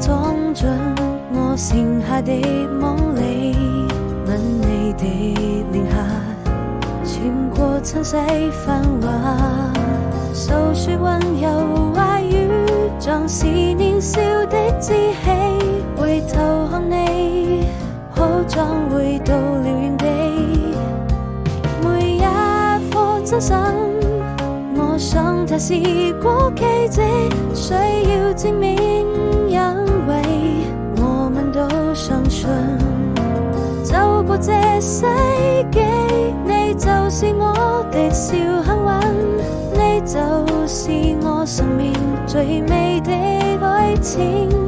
裝進我剩下的夢裡，吻你的臉頰，穿過塵世繁華，訴說溫柔話語，像是年少的志氣。回頭看你，好像回到了原地，每一顆真心，我想它是過奇蹟，需要證明，因為我們都相信，走過這世紀，你就是我的小幸運，你就是我生命最美的愛情。